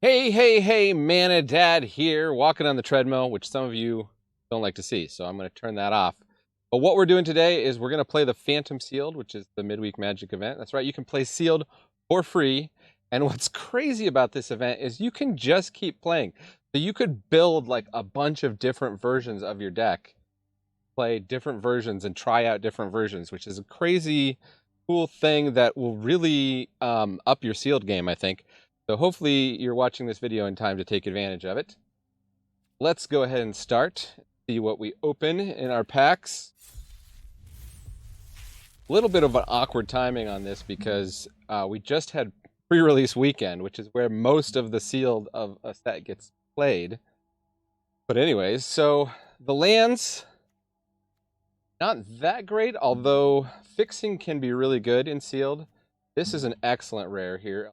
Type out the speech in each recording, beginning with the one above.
Hey, Mana Dad here, walking on the treadmill, which some of you don't like to see, so I'm going to turn that off. But what we're doing today is we're going to play the Phantom Sealed, which is the Midweek Magic event. That's right, you can play Sealed for free. And what's crazy about this event is you can just keep playing. So you could build like a bunch of different versions of your deck, play different versions and try out different versions, which is a crazy cool thing that will really up your Sealed game, I think. So hopefully you're watching this video in time to take advantage of it. Let's go ahead and start. See what we open in our packs. A little bit of an awkward timing on this because we just had pre-release weekend, which is where most of the Sealed of a set gets played. But anyways, so the lands, not that great, although fixing can be really good in Sealed. This is an excellent rare here,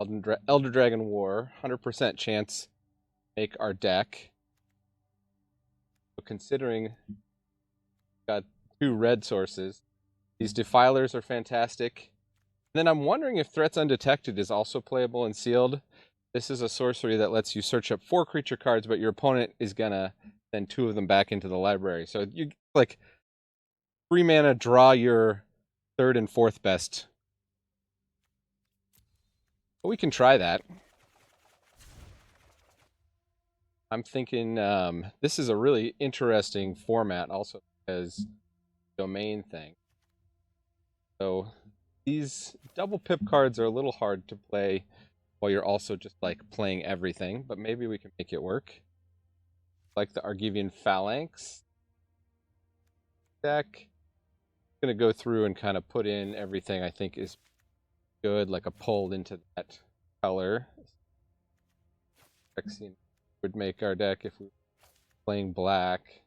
Elder Dragon War, 100% chance to make our deck. So considering got 2 red sources, these Defilers are fantastic. And then I'm wondering if Threats Undetected is also playable in Sealed. This is a sorcery that lets you search up 4 creature cards, but your opponent is gonna send 2 of them back into the library. So you like 3 mana, draw your 3rd and 4th best. But we can try that. I'm thinking this is a really interesting format also as domain thing. So these double pip cards are a little hard to play while you're also just like playing everything, but maybe we can make it work. Like the Argivian Phalanx deck. I'm gonna go through and kind of put in everything I think is good, like a pull into that color. Xene would make our deck if we were playing black.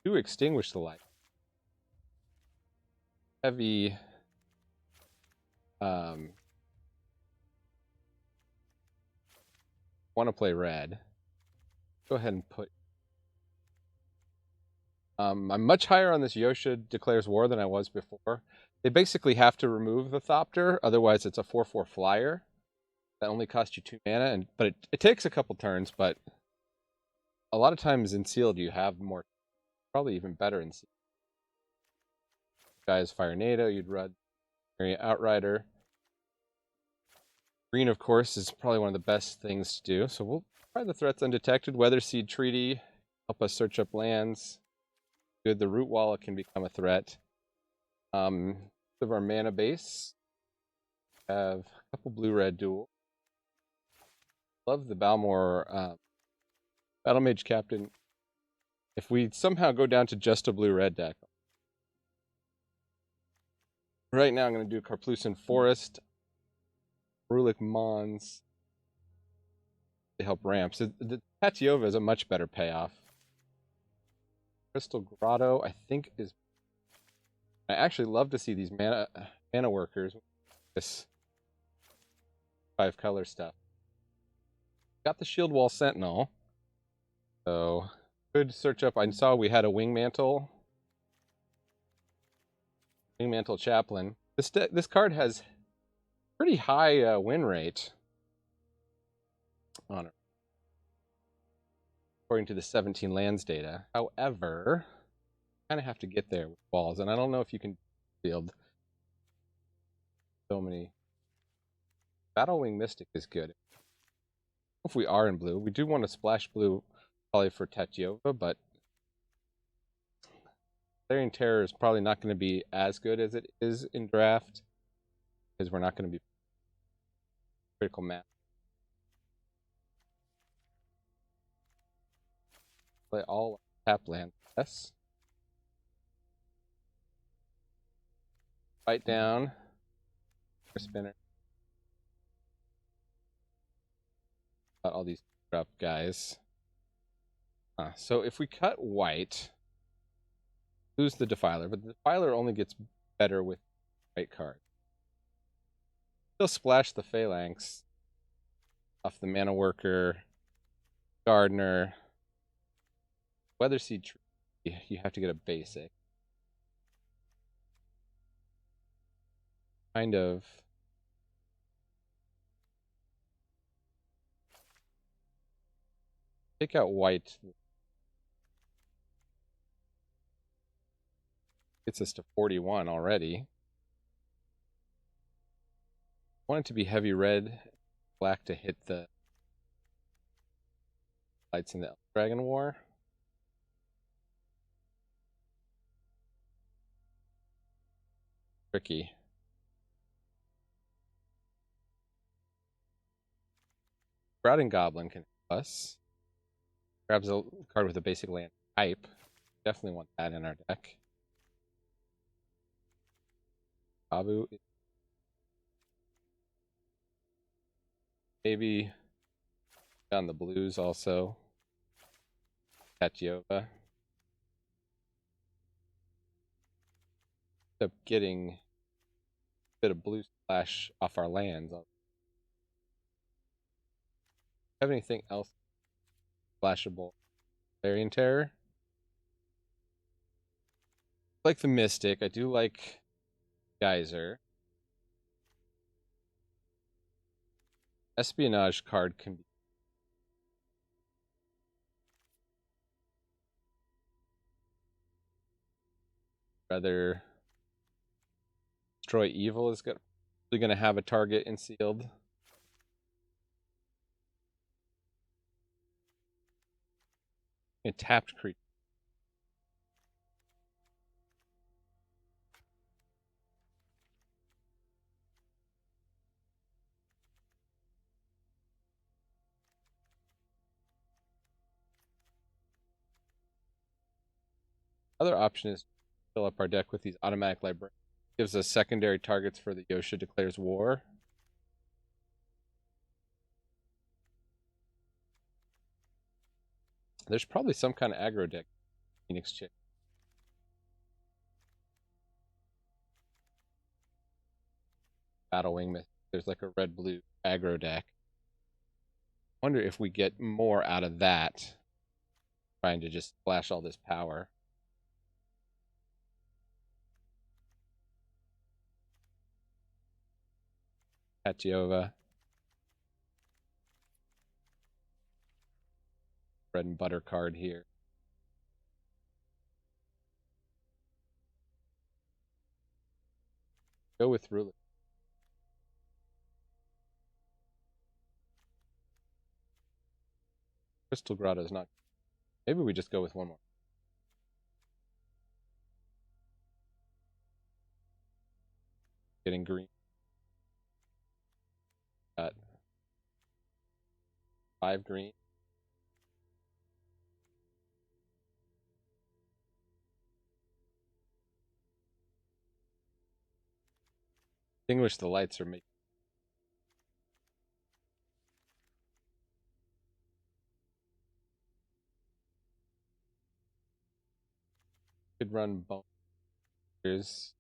Do extinguish the light. Heavy want to play red. Go ahead and put I'm much higher on this Yosha Declares War than I was before. They basically have to remove the Thopter, otherwise it's a 4/4 flyer. That only costs you 2 mana, but it takes a couple turns, but a lot of times in Sealed you have more, probably even better in Sealed. Guys, Fire NATO, you'd run Area Outrider. Green, of course, is probably one of the best things to do, so we'll try the Threats Undetected. Weatherseed Treaty, help us search up lands. Good, the Root Wall can become a threat. Of our mana base, have a couple blue-red duel. Love the Balmor Battle Mage Captain. If we somehow go down to just a blue-red deck. Right now I'm going to do Karplusan Forest, Rulik Mons to help ramp. So the Tatyova is a much better payoff. Crystal Grotto, I think, is... I actually love to see these mana workers. This 5-color stuff. Got the Shield Wall Sentinel. So, good search up. I saw we had a Wingmantle. Wingmantle Chaplain. This card has pretty high win rate on it, according to the 17 lands data. However, kind of have to get there with walls, and I don't know if you can field so many. Battlewing Mystic is good. If we are in blue, we do want to splash blue probably for Tatyova, but Clarion Terror is probably not going to be as good as it is in draft because we're not going to be critical mass. Play all tap land. Yes. Fight down. Spinner. Got all these drop guys. So if we cut white, lose the Defiler, but the Defiler only gets better with white card. Still splash the Phalanx off the Mana Worker, Gardener, Weatherseed Tree. You have to get a basic. Kind of Take out white. Gets us to 41 already. Want it to be heavy red, black to hit the lights in the Dragon War. Tricky. Sprouting Goblin can help us. Grabs a card with a basic land type. Definitely want that in our deck. Abu. Maybe on the blues also. Tatiova. End up getting a bit of blue splash off our lands. Have anything else splashable? Variant Terror. I like the Mystic. I do like Geyser. Espionage card can be rather. Destroy Evil is going to have a target in sealed. A tapped creature. Other option is to fill up our deck with these automatic librarians. Gives us secondary targets for the Yosha Declares War. There's probably some kind of aggro deck. Phoenix Chick. Battle Wing. There's like a red-blue aggro deck. Wonder if we get more out of that. Trying to just flash all this power. Tatiova. Bread and butter card here. Go with Ruler. Crystal Grotto is not. Maybe we just go with one more. Getting green. Got 5 green. Extinguish the lights or make. Could run boners.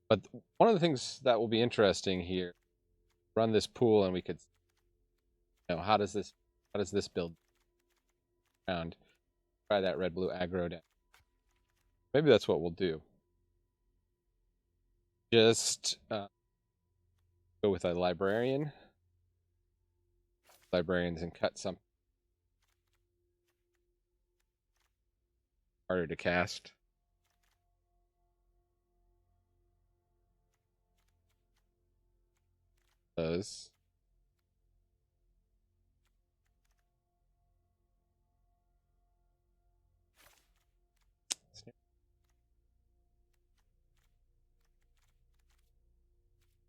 But one of the things that will be interesting here, run this pool and we could, how does this build around? Try that red blue aggro deck. Maybe that's what we'll do. Just go with a librarian. Librarians and cut some. Harder to cast. Those.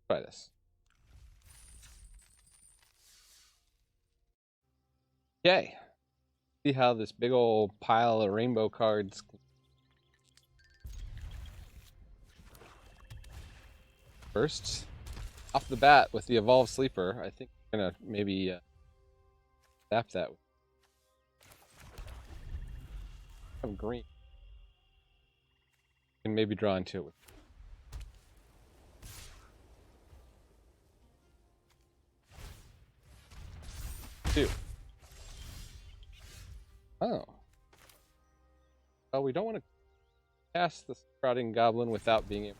Try this. Okay. See how this big old pile of rainbow cards. First, off the bat with the Evolved Sleeper, I think we're gonna maybe tap that. Some green. And maybe draw into it with. Two. Oh. We don't want to cast the Sprouting Goblin without being able.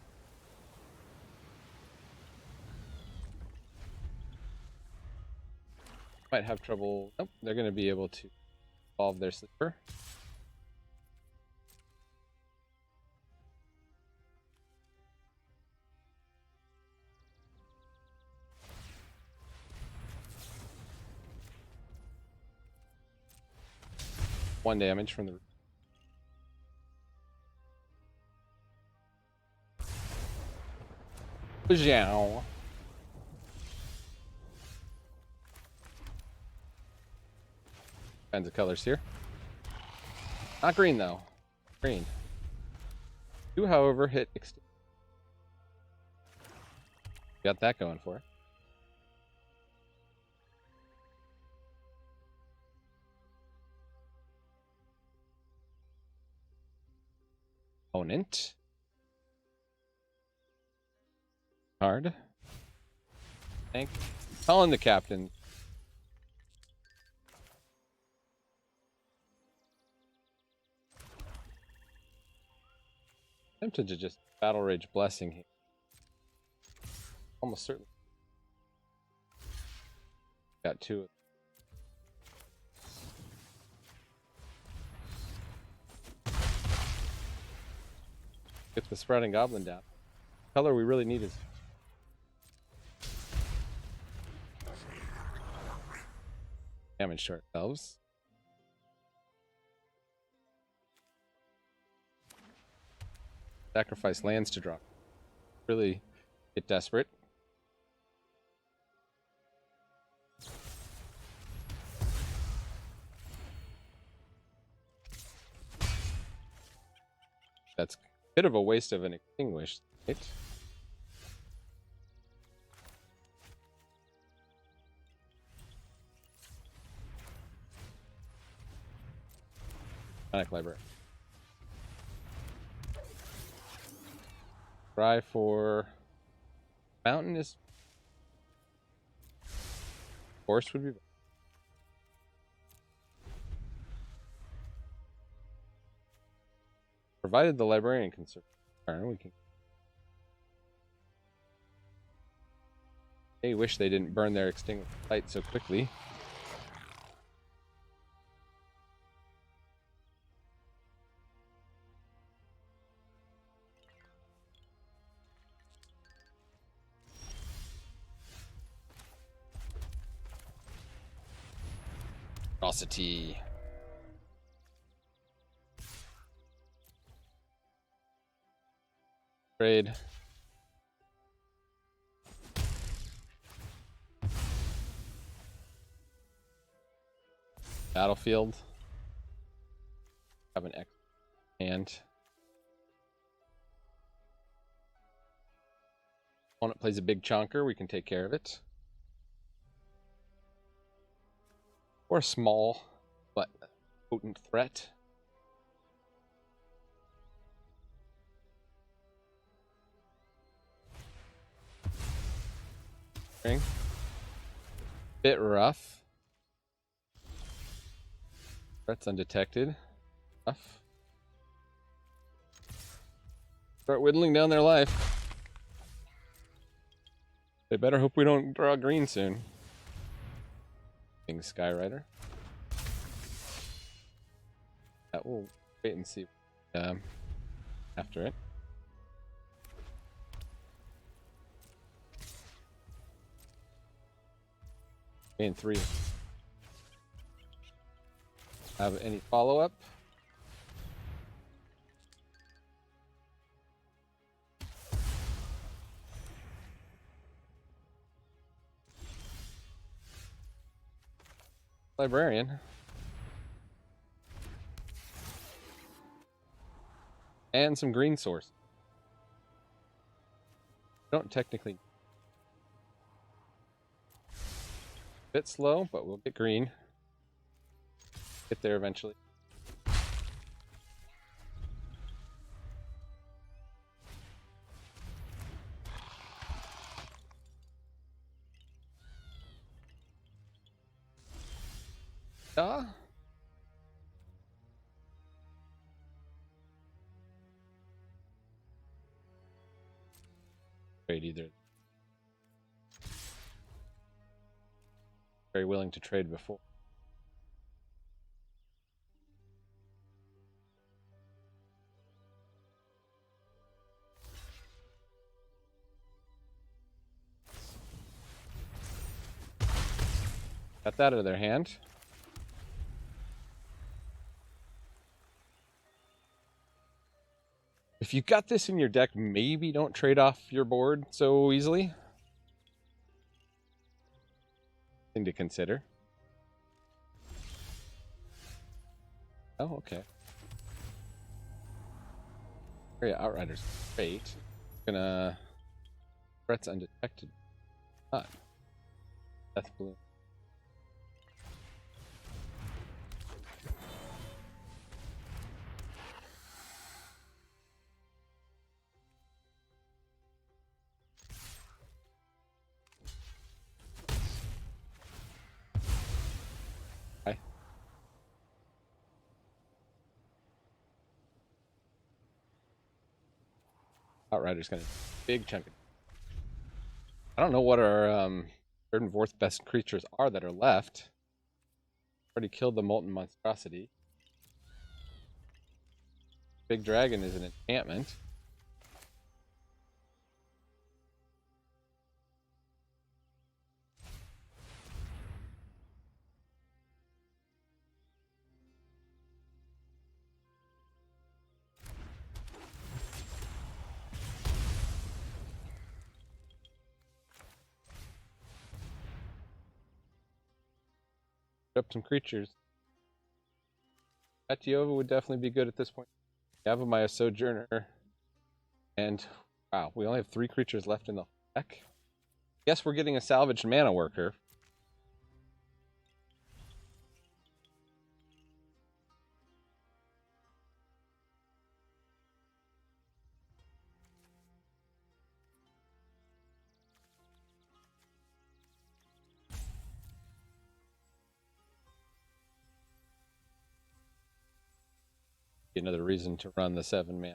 Might have trouble. Nope, they're going to be able to solve their sleeper. One damage from the. Zhao. Kinds of colors here. Not green though. Green. Do, however, hit extinct. Got that going for it. Opponent. Hard. Thank. Calling the captain. Tempted to just Battle Rage Blessing here. Almost certainly. Got two. Get the Sprouting Goblin down. The color we really need is. Damage to ourselves. Sacrifice lands to drop. Really get desperate. That's a bit of a waste of an extinguished, right? Panic Library. Try for mountain is forest would be better. Provided the librarian can survive, we can. They wish they didn't burn their extinguished light so quickly. Ferocity. Trade. Battlefield. Have an X hand. Opponent plays a big chunker, we can take care of it. Or a small but potent threat. Bit rough. Threats undetected. Rough. Start whittling down their life. They better hope we don't draw green soon. Skyrider. That will wait and see after it. And 3. Have any follow-up? Librarian. And some green source. Don't technically. Bit slow, but we'll get green. Get there eventually. trade either. Very willing to trade before. Got that out of their hand. If you got this in your deck, maybe don't trade off your board so easily. Thing to consider. Oh, okay. Area Outriders, great. Gonna threats undetected. Not Death Bloom. Hi. Outrider's gonna big chunk. I don't know what our third and fourth best creatures are that are left. Already killed the Molten Monstrosity. Big Dragon is an enchantment. Up some creatures. Atiova would definitely be good at this point. Yavimaya Sojourner. And wow, we only have 3 creatures left in the deck. Guess we're getting a salvaged mana worker. Another reason to run the 7-man.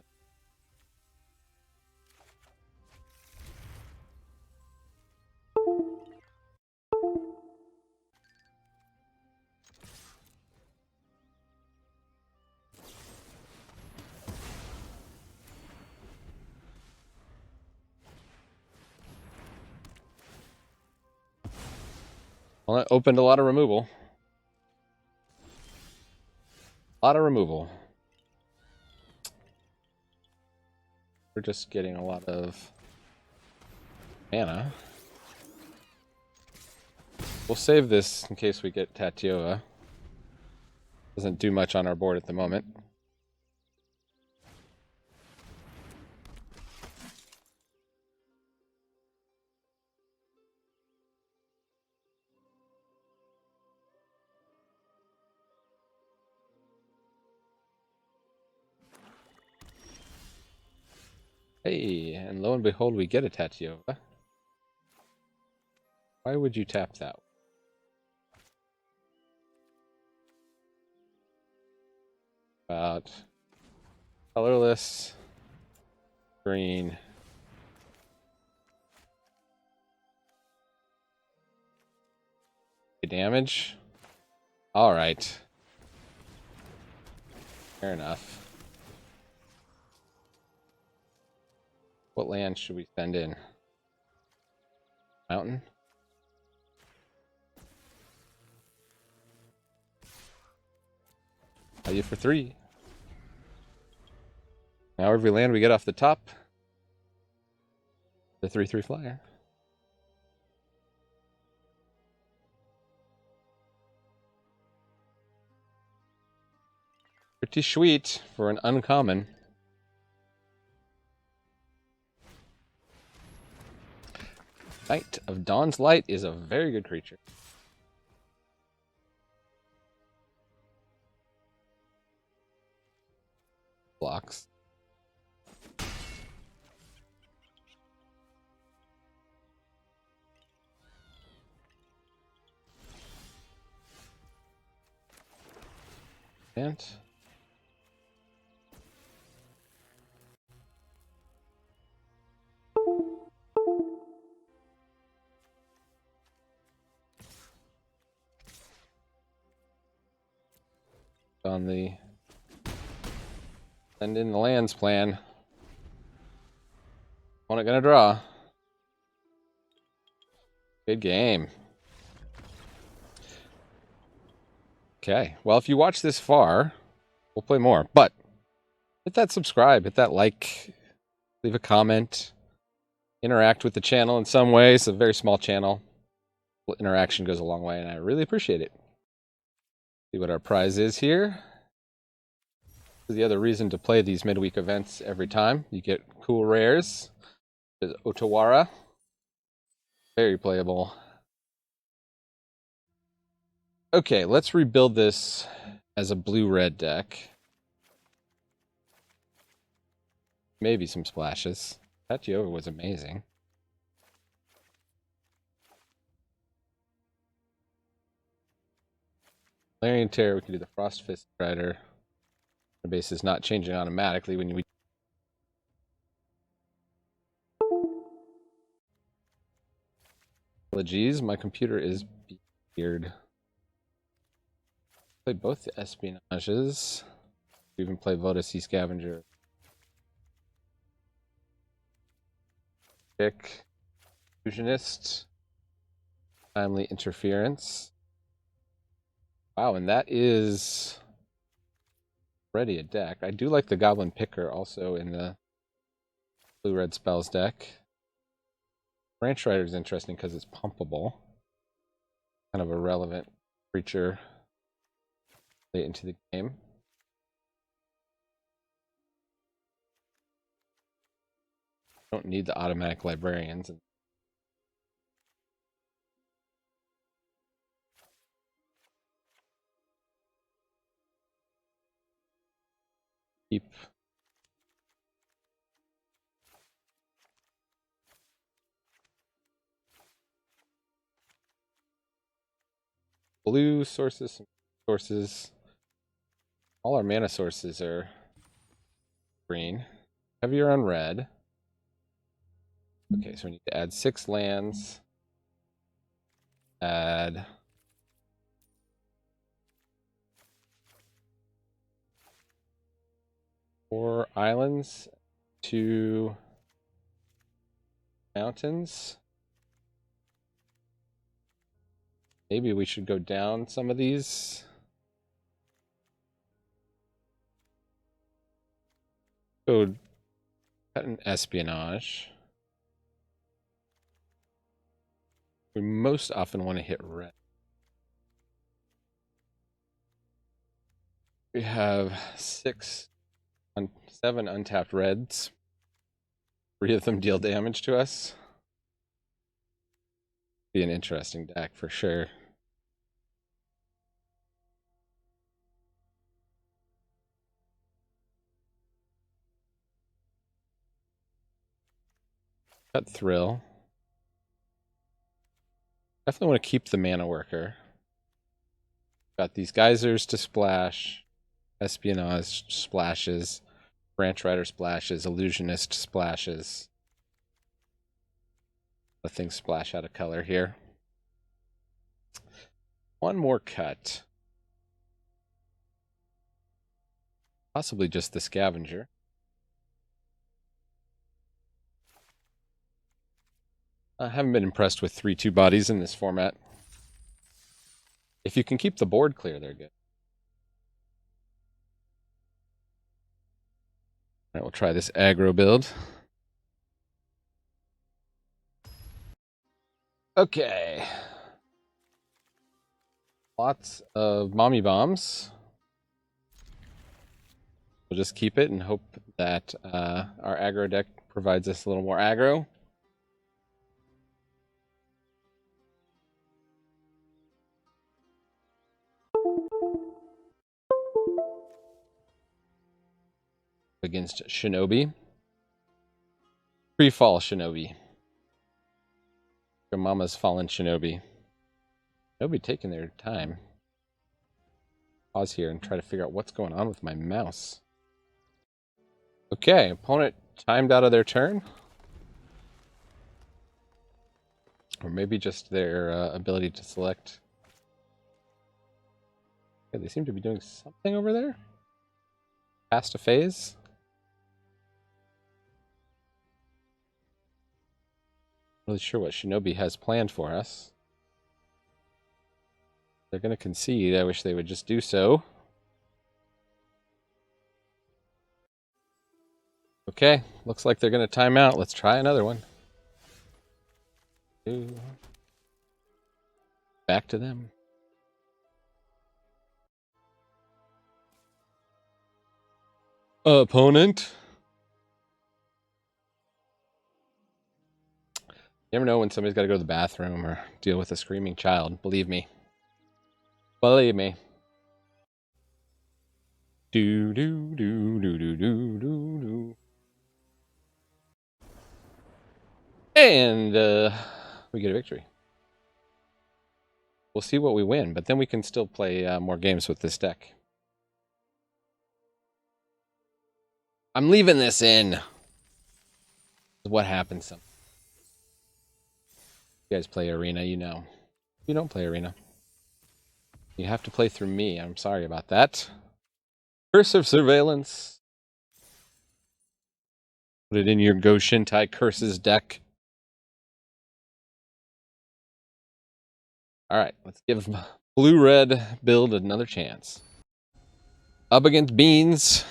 Well, that opened a lot of removal. A lot of removal. We're just getting a lot of mana. We'll save this in case we get Tatiova. Doesn't do much on our board at the moment. Hey, and lo and behold, we get a Tatiova. Why would you tap that? About colorless, green. Damage? Alright. Fair enough. What land should we send in? Mountain? Value for 3. Now every land we get off the top, the 3/3 flyer. Pretty sweet for an uncommon. Knight of Dawn's Light is a very good creature. Blocks. And on the send in the lands plan. Opponent gonna draw. Good game. Okay, well, if you watch this far, we'll play more. But hit that subscribe, hit that like, leave a comment, interact with the channel in some way. It's a very small channel. Interaction goes a long way, and I really appreciate it. See what our prize is here. The other reason to play these midweek events every time. You get cool rares. There's Otawara. Very playable. Okay, let's rebuild this as a blue-red deck. Maybe some splashes. Tatiova was amazing. Larian Terror, we can do the Frost Fist Strider. The base is not changing automatically when you... Apologies, my computer is weird. Play both the espionages. We even play Voda Sea Scavenger. Pick Illusionist. Timely Interference. Wow, and that is already a deck. I do like the Goblin Picker also in the blue-red spells deck. Branch Rider is interesting because it's pumpable. Kind of a relevant creature late into the game. Don't need the automatic librarians. Keep blue sources, all our mana sources are green. Heavier on red. Okay, so we need to add 6 lands. Add 4 islands, 2 mountains. Maybe we should go down some of these. Go cut an espionage. We most often want to hit red. We have 7 untapped reds. 3 of them deal damage to us. Be an interesting deck for sure. Cut Thrill. Definitely want to keep the mana worker. Got these geysers to splash, espionage splashes, branch rider splashes, illusionist splashes. The things splash out of color here. One more cut. Possibly just the scavenger. I haven't been impressed with 3/2 bodies in this format. If you can keep the board clear, they're good. All right, we'll try this aggro build. Okay. Lots of mommy bombs. We'll just keep it and hope that our aggro deck provides us a little more aggro. Against Shinobi. Pre-fall Shinobi. Your mama's fallen Shinobi. Shinobi taking their time. Pause here and try to figure out what's going on with my mouse. Okay, opponent timed out of their turn. Or maybe just their ability to select. Okay, they seem to be doing something over there. Past a phase. Not really sure what Shinobi has planned for us. They're going to concede. I wish they would just do so. Okay, looks like they're going to time out. Let's try another one. Back to them. Opponent. You never know when somebody's got to go to the bathroom or deal with a screaming child. Believe me. Believe me. Do do do do do do do do. And we get a victory. We'll see what we win, but then we can still play more games with this deck. I'm leaving this in. What happens? You guys play Arena, you know. You don't play Arena. You have to play through me. I'm sorry about that. Curse of Surveillance. Put it in your Go Shintai Curses deck. Alright, let's give blue-red build another chance. Up against Beans.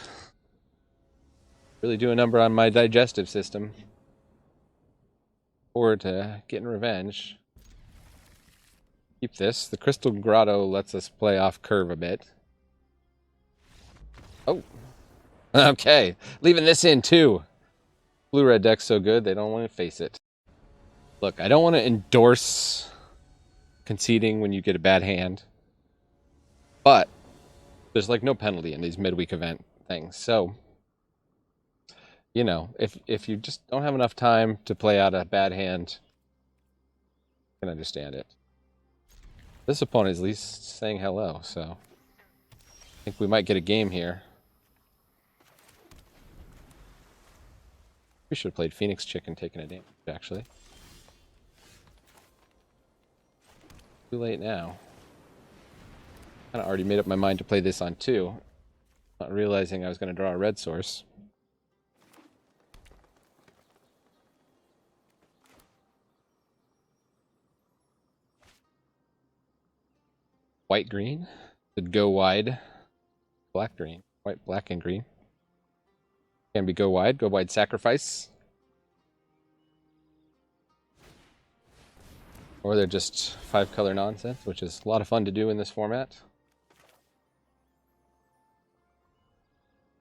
Really do a number on my digestive system. Forward to getting revenge. Keep this. The Crystal Grotto lets us play off curve a bit. Oh. Okay. Leaving this in too. Blue-red deck's so good they don't want to face it. Look, I don't want to endorse conceding when you get a bad hand. But there's like no penalty in these midweek event things. So, you know, if you just don't have enough time to play out a bad hand, I can understand it. This opponent is at least saying hello, so I think we might get a game here. We should have played Phoenix Chicken taking a damage, actually. Too late now. Kind of already made up my mind to play this on 2, not realizing I was going to draw a red source. White green. Could go wide. Black green. White, black, and green. Can be go wide sacrifice. Or they're just 5-color nonsense, which is a lot of fun to do in this format.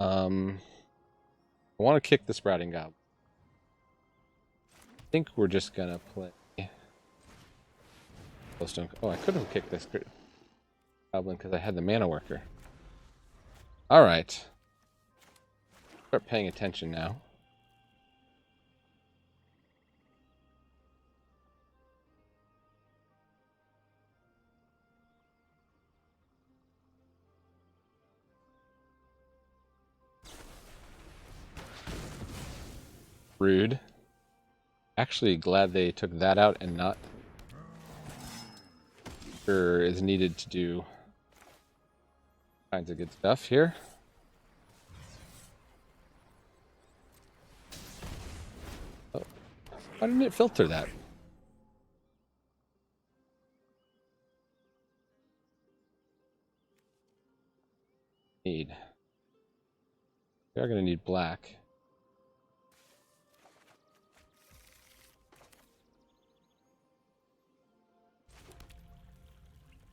I want to kick the Sprouting Goblin. I think we're just gonna play. Oh, I could have kicked this Goblin because I had the Mana Worker. Alright. Start paying attention now. Rude. Actually glad they took that out and not sure is needed to do kinds of good stuff here. Oh, why didn't it filter that? We are going to need black.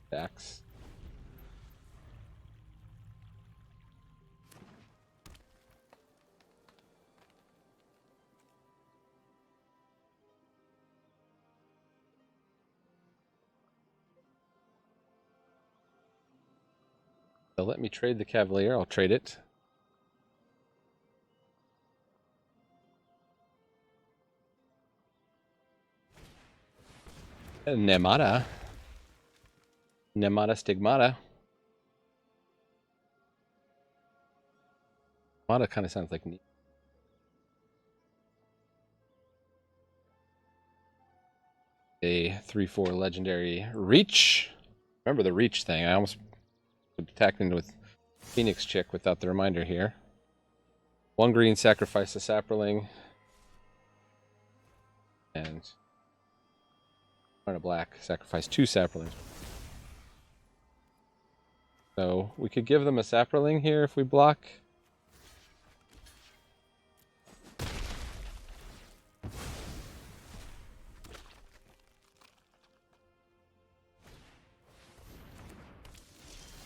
Stacks. So let me trade the Cavalier. I'll trade it. Nemata. Nemata Stigmata. Nemata kind of sounds like neat. A 3/4 legendary reach. Remember the reach thing. I almost attack into with Phoenix Chick without the reminder here. 1 green, sacrifice a Saproling. And a black, sacrifice 2 Saprolings. So we could give them a Saproling here if we block.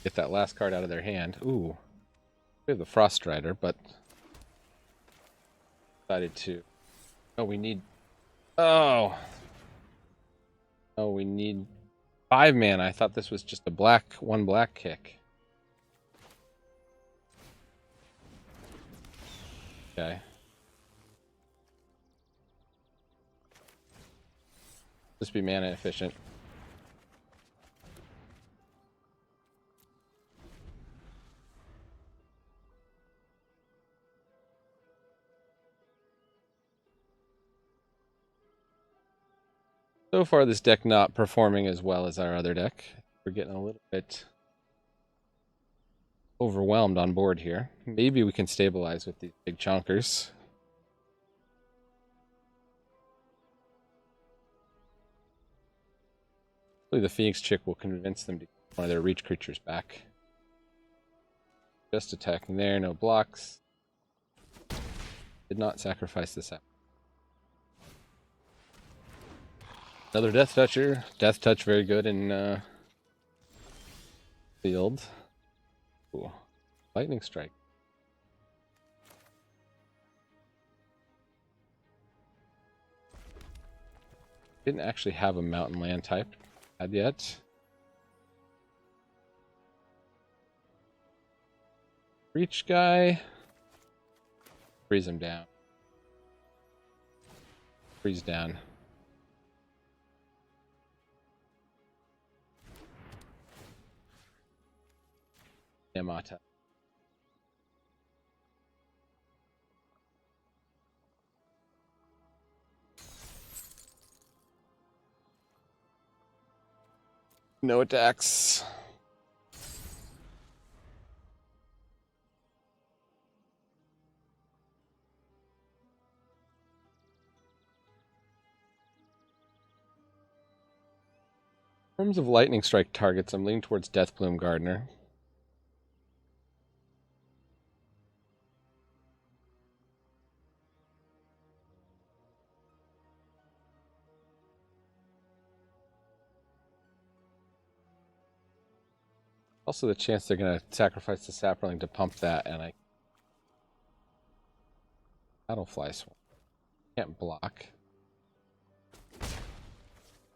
Get that last card out of their hand. Ooh. We have the Frost Strider, but decided to. Oh, we need. Oh. Oh, we need 5 mana. I thought this was just a black, 1 black kick. Okay. Just be mana efficient. So far, this deck not performing as well as our other deck. We're getting a little bit overwhelmed on board here. Maybe we can stabilize with these big chonkers. Hopefully the Phoenix Chick will convince them to get one of their reach creatures back. Just attacking there, no blocks. Did not sacrifice this out. Another Death Toucher. Death Touch very good in field. Cool. Lightning Strike. Didn't actually have a mountain land type yet. Reach guy. Freeze him down. Freeze down. Yamata. No attacks. In terms of lightning strike targets, I'm leaning towards Deathbloom Gardener. Also the chance they're going to sacrifice the Saproling to pump that, and I Battlefly Swarm. Can't block.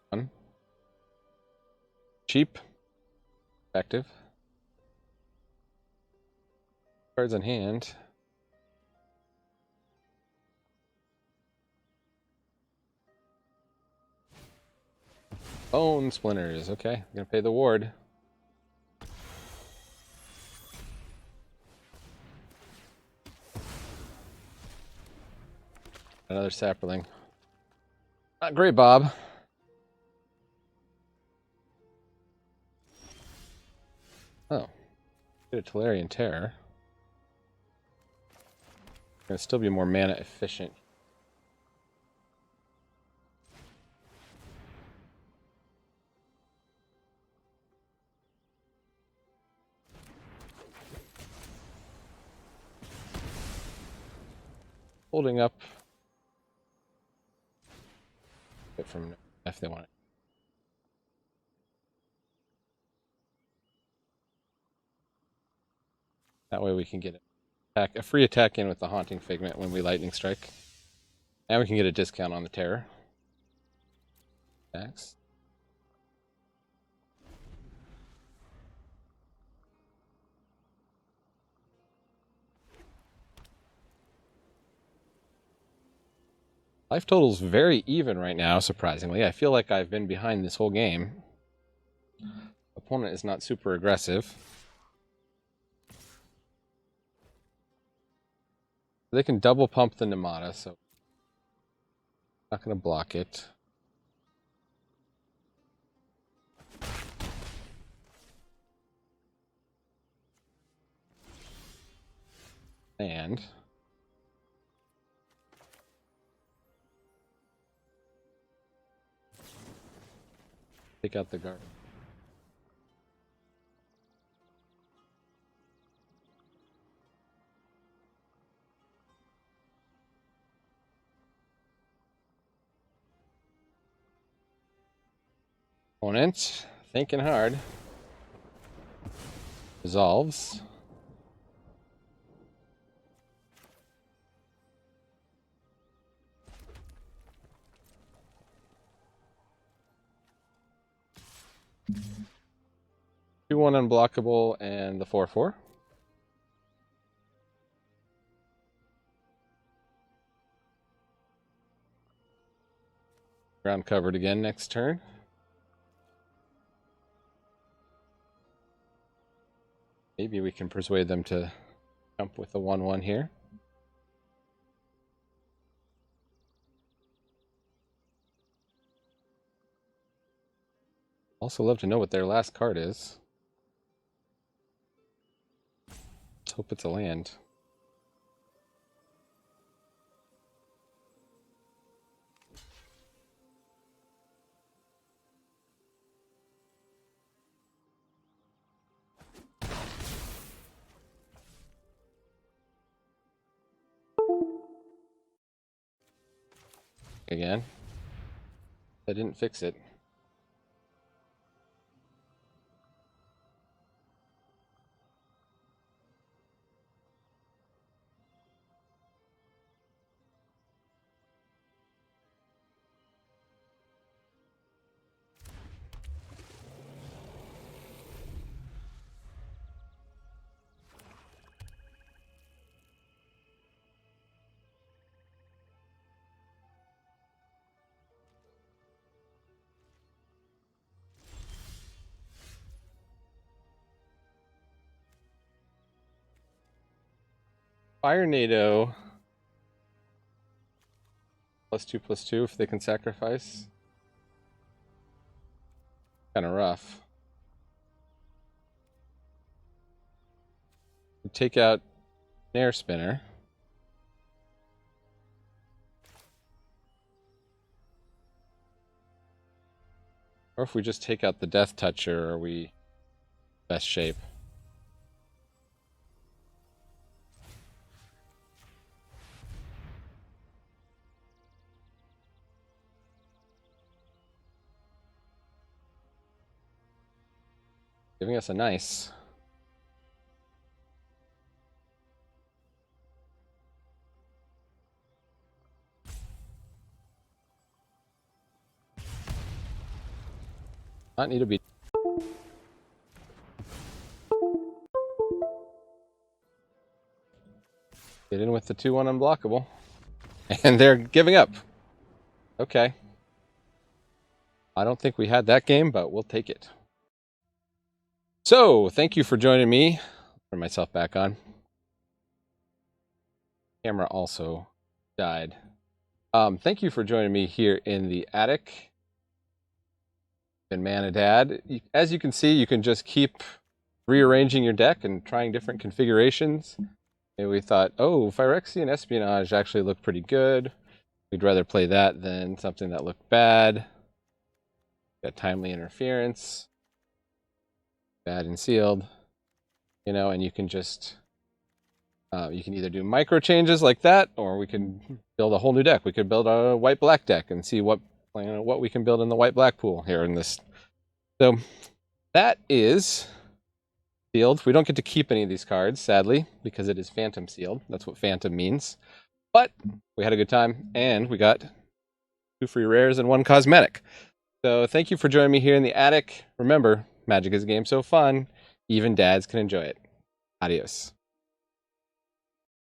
One. Cheap. Effective. Cards in hand. Bone Splinters. Okay, I'm gonna pay the ward. Another Saproling. Not great, Bob. Oh. Get a Tolarian Terror. Gonna still be more mana efficient. Holding up. Get from if they want it. That way we can get a free attack in with the Haunting Figment when we Lightning Strike. And we can get a discount on the Terror. Attacks. Life total's very even right now, surprisingly. I feel like I've been behind this whole game. Opponent is not super aggressive. They can double pump the Namada, so not going to block it. land. Take out the guard. Opponent, thinking hard. Resolves. Two 1 unblockable and the 4/4. Ground covered again next turn. Maybe we can persuade them to jump with the 1/1 here. Also love to know what their last card is. Let's hope it's a land. Again. I didn't fix it. Fire NATO. +2/+2 if they can sacrifice. Kind of rough. Take out Nair Spinner. Or if we just take out the Death Toucher, are we best shape? Giving us a nice. Not need to be. Get in with the 2/1 unblockable. And they're giving up. Okay. I don't think we had that game, but we'll take it. So, thank you for joining me. Turn myself back on. Camera also died. Thank you for joining me here in the attic. Been Manadad. As you can see, you can just keep rearranging your deck and trying different configurations. And we thought, oh, Phyrexian Espionage actually looked pretty good. We'd rather play that than something that looked bad. Got Timely Interference. Bad and Sealed. You know, and you can just... you can either do micro changes like that, or we can build a whole new deck. We could build a white-black deck and see what we can build in the white-black pool here in this. So that is sealed. We don't get to keep any of these cards, sadly, because it is phantom sealed. That's what phantom means. But we had a good time, and we got 2 free rares and 1 cosmetic. So thank you for joining me here in the attic. Remember, Magic is a game so fun, even dads can enjoy it. Adios.